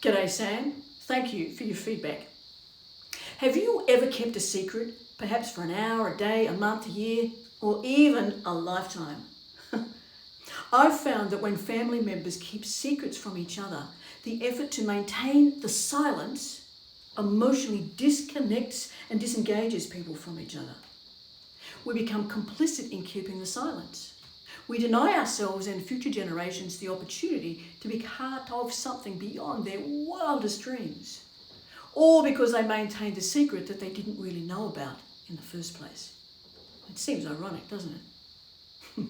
G'day Sam, thank you for your feedback. Have you ever kept a secret, perhaps for an hour, a day, a month, a year, or even a lifetime? I've found that when family members keep secrets from each other, the effort to maintain the silence emotionally disconnects and disengages people from each other. We become complicit in keeping the silence. We deny ourselves and future generations the opportunity to be part of something beyond their wildest dreams, or because they maintained a secret that they didn't really know about in the first place. It seems ironic, doesn't it?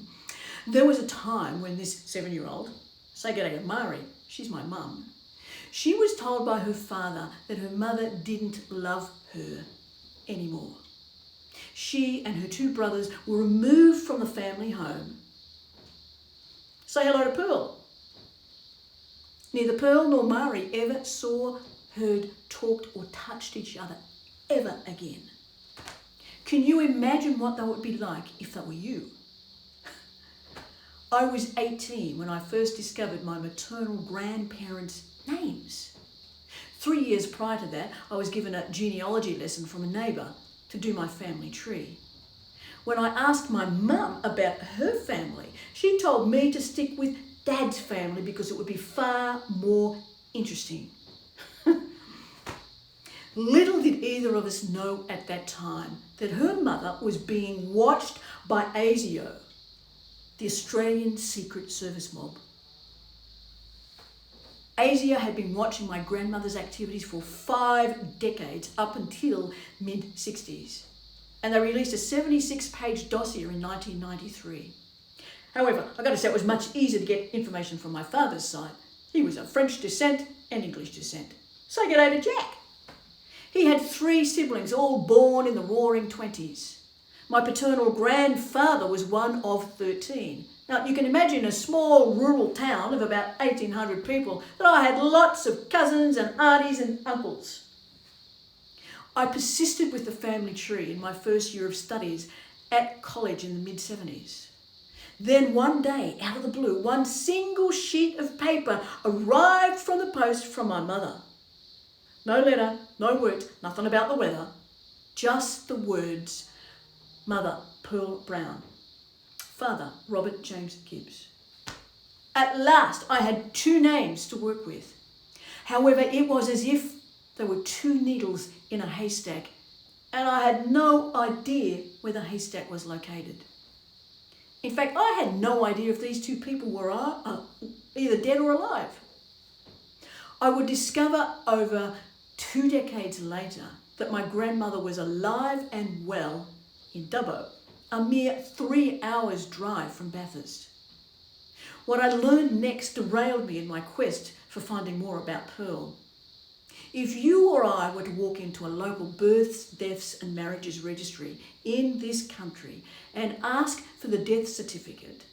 There was a time when this 7-year-old, say g'day to Mari, she's my mum, she was told by her father that her mother didn't love her anymore. She and her 2 brothers were removed from the family home. Say hello to Pearl. Neither Pearl nor Mari ever saw, heard, talked or touched each other ever again. Can you imagine what that would be like if that were you? I was 18 when I first discovered my maternal grandparents' names. 3 years prior to that, I was given a genealogy lesson from a neighbour to do my family tree. When I asked my mum about her family, she told me to stick with Dad's family because it would be far more interesting. Little did either of us know at that time that her mother was being watched by ASIO, the Australian Secret Service mob. ASIO had been watching my grandmother's activities for 5 decades, up until mid-60s. And they released a 76-page dossier in 1993. However, I've got to say it was much easier to get information from my father's side. He was of French descent and English descent. Say g'day to Jack. He had 3 siblings, all born in the roaring 20s. My paternal grandfather was one of 13. Now, you can imagine a small rural town of about 1,800 people that I had lots of cousins and aunties and uncles. I persisted with the family tree in my first year of studies at college in the mid-70s. Then one day, out of the blue, one single sheet of paper arrived from the post from my mother. No letter, no words, nothing about the weather, just the words, Mother, Pearl Brown. Father, Robert James Gibbs. At last, I had 2 names to work with. However, it was as if there were 2 needles in a haystack, and I had no idea where the haystack was located. In fact, I had no idea if these 2 people were either dead or alive. I would discover over 2 decades later that my grandmother was alive and well in Dubbo, a mere 3 hours drive from Bathurst. What I learned next derailed me in my quest for finding more about Pearl. If you or I were to walk into a local births, deaths and marriages registry in this country and ask for the death certificate,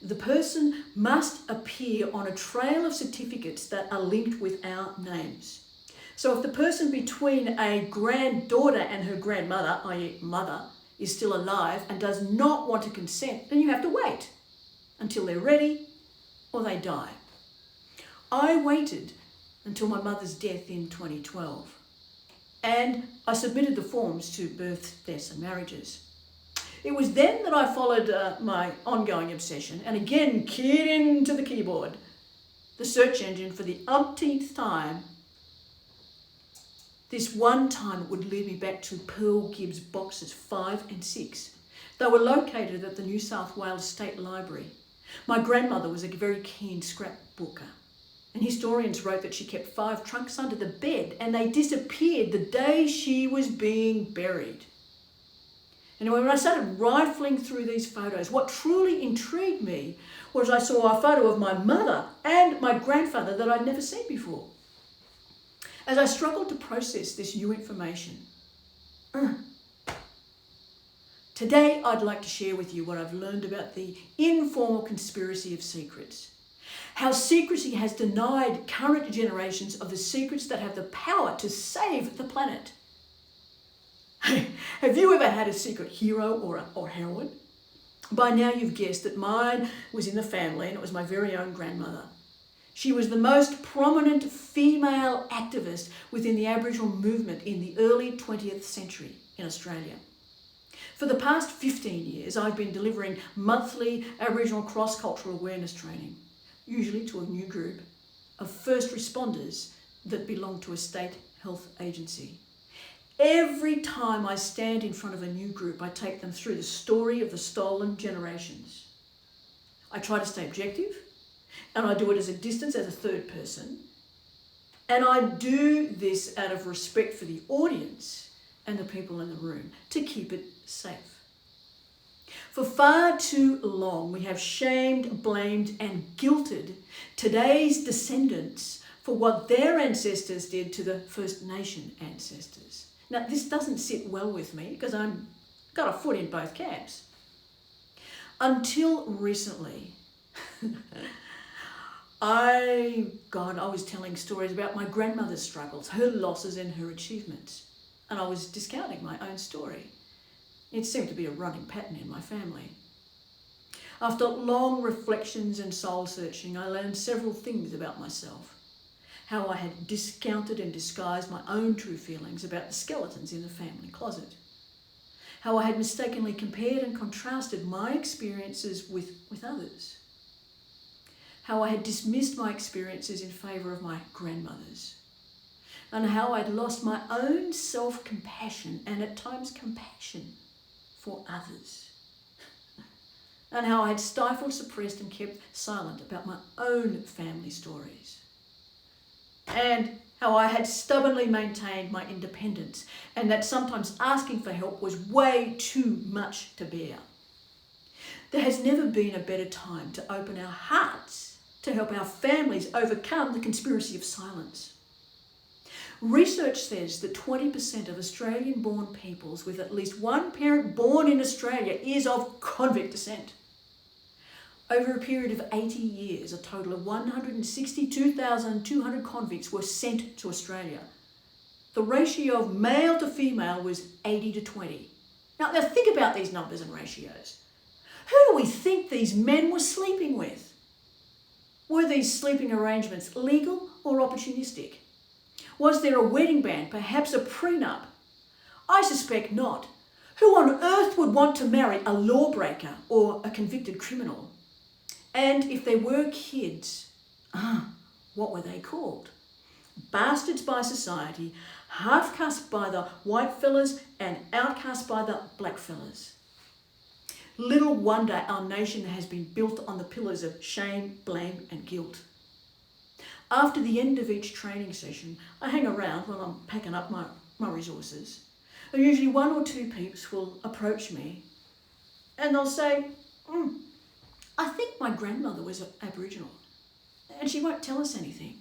the person must appear on a trail of certificates that are linked with our names. So if the person between a granddaughter and her grandmother, i.e. mother, is still alive and does not want to consent, then you have to wait until they're ready or they die. I waited until my mother's death in 2012. And I submitted the forms to births, deaths and marriages. It was then that I followed my ongoing obsession and again keyed into the keyboard, the search engine for the umpteenth time. This one time it would lead me back to Pearl Gibbs boxes 5 and 6. They were located at the New South Wales State Library. My grandmother was a very keen scrapbooker. And historians wrote that she kept 5 trunks under the bed and they disappeared the day she was being buried. Anyway, when I started rifling through these photos, what truly intrigued me was I saw a photo of my mother and my grandfather that I'd never seen before. As I struggled to process this new information, today I'd like to share with you what I've learned about the informal conspiracy of secrets. How secrecy has denied current generations of the secrets that have the power to save the planet. Have you ever had a secret hero or heroine? By now you've guessed that mine was in the family and it was my very own grandmother. She was the most prominent female activist within the Aboriginal movement in the early 20th century in Australia. For the past 15 years, I've been delivering monthly Aboriginal cross-cultural awareness training, usually to a new group of first responders that belong to a state health agency. Every time I stand in front of a new group, I take them through the story of the stolen generations. I try to stay objective, and I do it as a distance, as a third person. And I do this out of respect for the audience and the people in the room, to keep it safe. For far too long, we have shamed, blamed, and guilted today's descendants for what their ancestors did to the First Nation ancestors. Now, this doesn't sit well with me because I've got a foot in both camps. Until recently, I was telling stories about my grandmother's struggles, her losses and her achievements, and I was discounting my own story. It seemed to be a running pattern in my family. After long reflections and soul searching, I learned several things about myself. How I had discounted and disguised my own true feelings about the skeletons in the family closet. How I had mistakenly compared and contrasted my experiences with others. How I had dismissed my experiences in favour of my grandmother's. And how I'd lost my own self-compassion and at times compassion for others. And how I had stifled, suppressed and kept silent about my own family stories. And how I had stubbornly maintained my independence and that sometimes asking for help was way too much to bear. There has never been a better time to open our hearts to help our families overcome the conspiracy of silence. Research says that 20% of Australian-born peoples with at least one parent born in Australia is of convict descent. Over a period of 80 years, a total of 162,200 convicts were sent to Australia. The ratio of male to female was 80 to 20. Now think about these numbers and ratios. Who do we think these men were sleeping with? Were these sleeping arrangements legal or opportunistic? Was there a wedding band, perhaps a prenup? I suspect not. Who on earth would want to marry a lawbreaker or a convicted criminal? And if there were kids, what were they called? Bastards by society, half-caste by the white fellas and outcast by the black fellas. Little wonder our nation has been built on the pillars of shame, blame and guilt. After the end of each training session, I hang around while I'm packing up my resources. And usually one or two peeps will approach me and they'll say, I think my grandmother was Aboriginal and she won't tell us anything.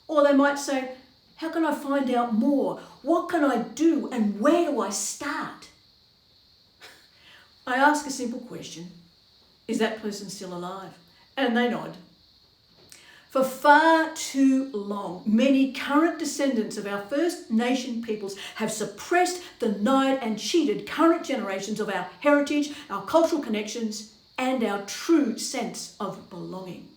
Or they might say, how can I find out more? What can I do and where do I start? I ask a simple question, is that person still alive? And they nod. For far too long, many current descendants of our First Nation peoples have suppressed, denied and cheated current generations of our heritage, our cultural connections and our true sense of belonging.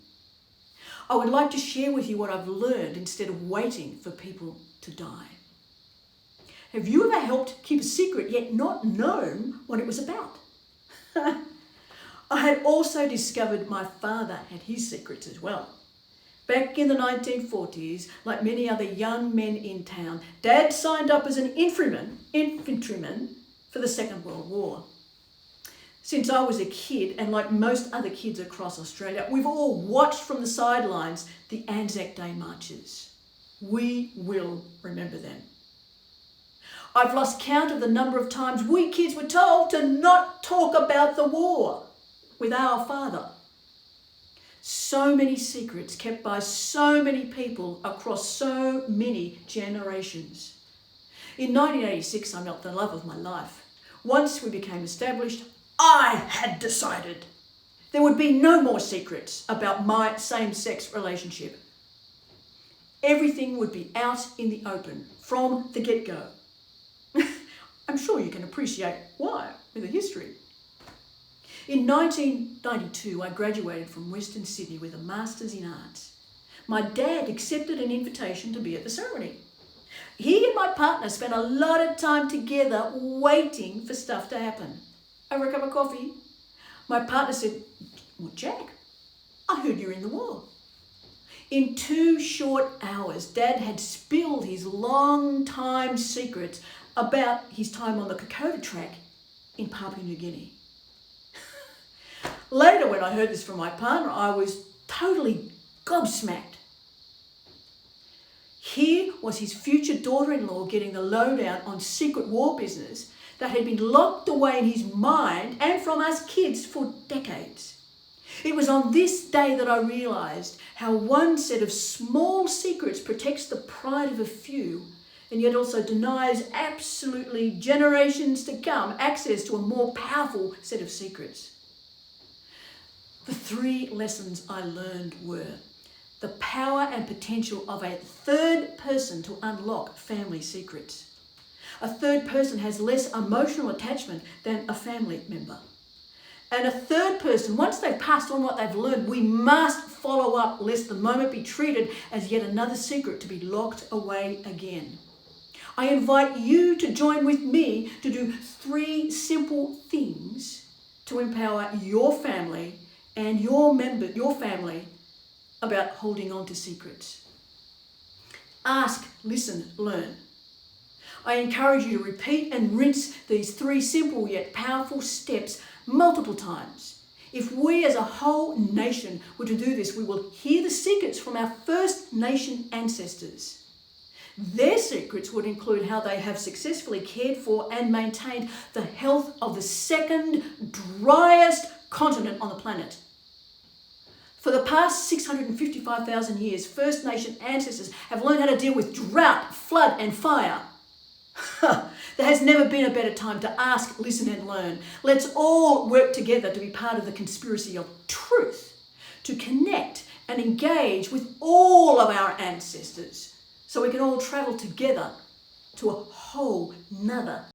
I would like to share with you what I've learned instead of waiting for people to die. Have you ever helped keep a secret yet not known what it was about? I had also discovered my father had his secrets as well. Back in the 1940s, like many other young men in town, Dad signed up as an infantryman for the Second World War. Since I was a kid, and like most other kids across Australia, we've all watched from the sidelines the Anzac Day marches. We will remember them. I've lost count of the number of times we kids were told to not talk about the war with our father. So many secrets kept by so many people across so many generations. In 1986, I met the love of my life. Once we became established, I had decided there would be no more secrets about my same-sex relationship. Everything would be out in the open from the get-go. I'm sure you can appreciate why with the history. In 1992, I graduated from Western Sydney with a Master's in Arts. my dad accepted an invitation to be at the ceremony. He and my partner spent a lot of time together waiting for stuff to happen. Over a cup of coffee, my partner said, "Well, Jack, I heard you're in the war." In 2 short hours, Dad had spilled his long-time secrets about his time on the Kokoda track in Papua New Guinea. Later, when I heard this from my partner, I was totally gobsmacked. Here was his future daughter-in-law getting the lowdown on secret war business that had been locked away in his mind and from us kids for decades. It was on this day that I realised how one set of small secrets protects the pride of a few and yet also denies absolutely generations to come access to a more powerful set of secrets. The 3 lessons I learned were the power and potential of a third person to unlock family secrets. A third person has less emotional attachment than a family member. And a third person, once they've passed on what they've learned, we must follow up lest the moment be treated as yet another secret to be locked away again. I invite you to join with me to do 3 simple things to empower your family and your family about holding on to secrets. Ask, listen, learn. I encourage you to repeat and rinse these 3 simple yet powerful steps multiple times. If we as a whole nation were to do this, we will hear the secrets from our First Nation ancestors. Their secrets would include how they have successfully cared for and maintained the health of the second driest continent on the planet. For the past 655,000 years, First Nation ancestors have learned how to deal with drought, flood and fire. There has never been a better time to ask, listen and learn. Let's all work together to be part of the conspiracy of truth, to connect and engage with all of our ancestors so we can all travel together to a whole nother